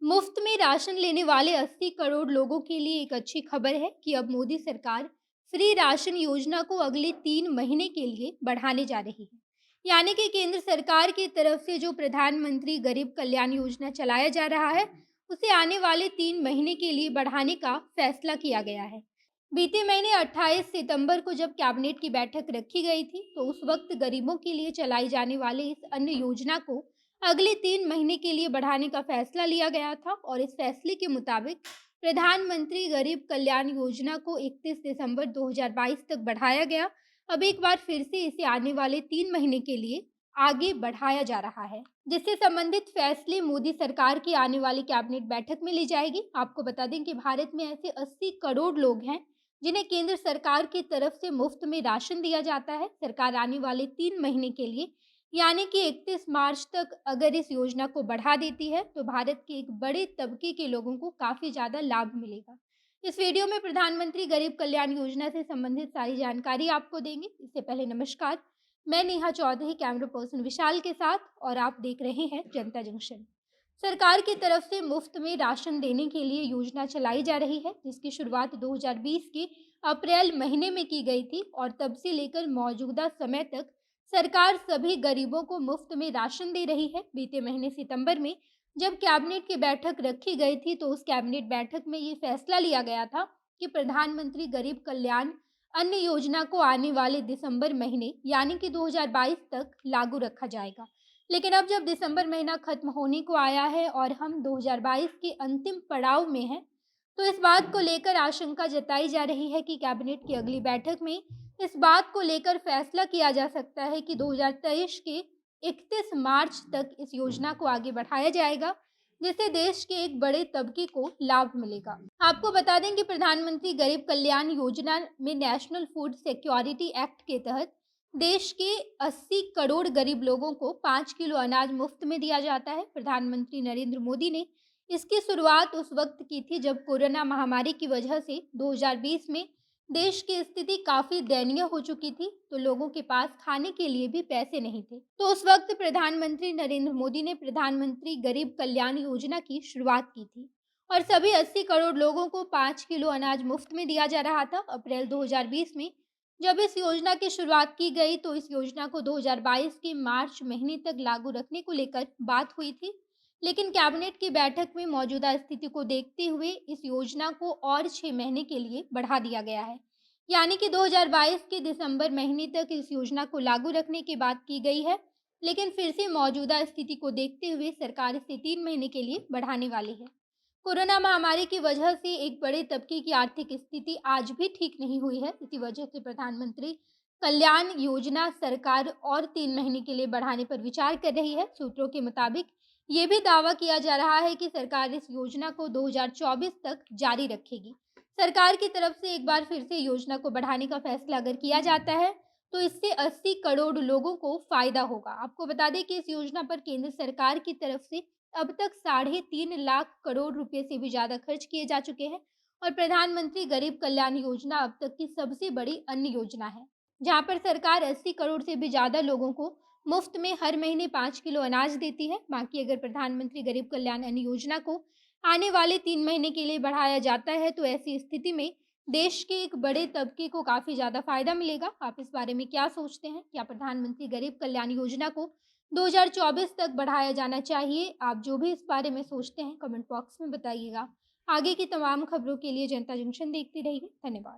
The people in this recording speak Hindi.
मुफ्त में राशन लेने वाले 80 करोड़ लोगों के लिए एक अच्छी खबर है कि अब मोदी सरकार फ्री राशन योजना को अगले 3 महीने के लिए बढ़ाने जा रही है। यानी कि केंद्र सरकार की तरफ से जो प्रधानमंत्री गरीब कल्याण योजना चलाया जा रहा है, उसे आने वाले 3 महीने के लिए बढ़ाने का फैसला किया गया है। बीते महीने 28 सितंबर को जब कैबिनेट की बैठक रखी गई थी, तो उस वक्त गरीबों के लिए चलाई जाने वाले इस अन्य योजना को अगले 3 महीने के लिए बढ़ाने का फैसला लिया गया था और इस फैसले के मुताबिक प्रधानमंत्री गरीब कल्याण योजना को 31 दिसंबर 2022 तक बढ़ाया गया। अब एक बार फिर से इसे आने वाले 3 महीने के लिए आगे बढ़ाया जा रहा है, जिससे संबंधित फैसले मोदी सरकार की आने वाली कैबिनेट बैठक में ली जाएगी। आपको बता दें कि भारत में ऐसे 80 करोड़ लोग हैं जिन्हें केंद्र सरकार की तरफ से मुफ्त में राशन दिया जाता है। सरकार आने वाले 3 महीने के लिए यानी कि 31 मार्च तक अगर इस योजना को बढ़ा देती है, तो भारत के एक बड़े तबके के लोगों को काफ़ी ज़्यादा लाभ मिलेगा। इस वीडियो में प्रधानमंत्री गरीब कल्याण योजना से संबंधित सारी जानकारी आपको देंगे। इससे पहले नमस्कार, मैं नेहा चौधरी कैमरा पर्सन विशाल के साथ और आप देख रहे हैं जनता जंक्शन। सरकार की तरफ से मुफ्त में राशन देने के लिए योजना चलाई जा रही है, जिसकी शुरुआत 2020 के अप्रैल महीने में की गई थी और तब से लेकर मौजूदा समय तक सरकार सभी गरीबों को मुफ्त में राशन दे रही है। बीते महीने सितंबर में जब कैबिनेट की बैठक रखी गई थी, तो उस कैबिनेट बैठक में ये फैसला लिया गया था कि प्रधानमंत्री गरीब कल्याण अन्न योजना को आने वाले दिसंबर महीने यानी कि 2022 तक लागू रखा जाएगा। लेकिन अब जब दिसंबर महीना खत्म होने को आया है और हम 2022 के अंतिम पड़ाव में हैं, तो इस बात को लेकर आशंका जताई जा रही है कि कैबिनेट की अगली बैठक में इस बात को लेकर फैसला किया जा सकता है कि 2023 के 31 मार्च तक इस योजना को आगे बढ़ाया जाएगा, जिससे देश के एक बड़े तबके को लाभ मिलेगा। आपको बता दें कि प्रधानमंत्री गरीब कल्याण योजना में नेशनल फूड सिक्योरिटी एक्ट के तहत देश के 80 करोड़ गरीब लोगों को 5 किलो अनाज मुफ्त में दिया जाता है। प्रधानमंत्री नरेंद्र मोदी ने इसकी शुरुआत उस वक्त की थी जब कोरोना महामारी की वजह से 2020 में देश की स्थिति काफ़ी दयनीय हो चुकी थी, तो लोगों के पास खाने के लिए भी पैसे नहीं थे। तो उस वक्त प्रधानमंत्री नरेंद्र मोदी ने प्रधानमंत्री गरीब कल्याण योजना की शुरुआत की थी और सभी 80 करोड़ लोगों को 5 किलो अनाज मुफ्त में दिया जा रहा था। अप्रैल 2020 में जब इस योजना की शुरुआत की गई, तो इस योजना को 2022 के मार्च महीने तक लागू रखने को लेकर बात हुई थी, लेकिन कैबिनेट की बैठक में मौजूदा स्थिति को देखते हुए इस योजना को और 6 महीने के लिए बढ़ा दिया गया है। यानी कि 2022 के दिसंबर महीने तक इस योजना को लागू रखने की बात की गई है, लेकिन फिर से मौजूदा स्थिति को देखते हुए सरकार इसे 3 महीने के लिए बढ़ाने वाली है। कोरोना महामारी की वजह से एक बड़े तबके की आर्थिक स्थिति आज भी ठीक नहीं हुई है। इसी वजह से प्रधानमंत्री कल्याण योजना सरकार और 3 महीने के लिए बढ़ाने पर विचार कर रही है। सूत्रों के मुताबिक ये भी दावा किया जा रहा है कि सरकार इस योजना को 2024 तक जारी रखेगी। सरकार की तरफ से एक बार फिर से योजना को बढ़ाने का फैसला अगर किया जाता है, तो इससे 80 करोड़ लोगों को फायदा होगा। आपको बता दें कि इस योजना पर केंद्र सरकार की तरफ से अब तक 3.5 लाख करोड़ रुपए से भी ज़्यादा खर्च किए जा चुके हैं और प्रधानमंत्री गरीब कल्याण योजना अब तक की सबसे बड़ी अन्य योजना है, जहां पर सरकार 80 करोड़ से भी ज़्यादा लोगों को मुफ्त में हर महीने 5 किलो अनाज देती है। बाकी अगर प्रधानमंत्री गरीब कल्याण अन्न योजना को आने वाले 3 महीने के लिए बढ़ाया जाता है, तो ऐसी स्थिति में देश के एक बड़े तबके को काफ़ी ज़्यादा फायदा मिलेगा। आप इस बारे में क्या सोचते हैं? क्या प्रधानमंत्री गरीब कल्याण योजना को 2024 तक बढ़ाया जाना चाहिए? आप जो भी इस बारे में सोचते हैं, कमेंट बॉक्स में बताइएगा। आगे की तमाम खबरों के लिए जनता जंक्शन देखते रहिए। धन्यवाद।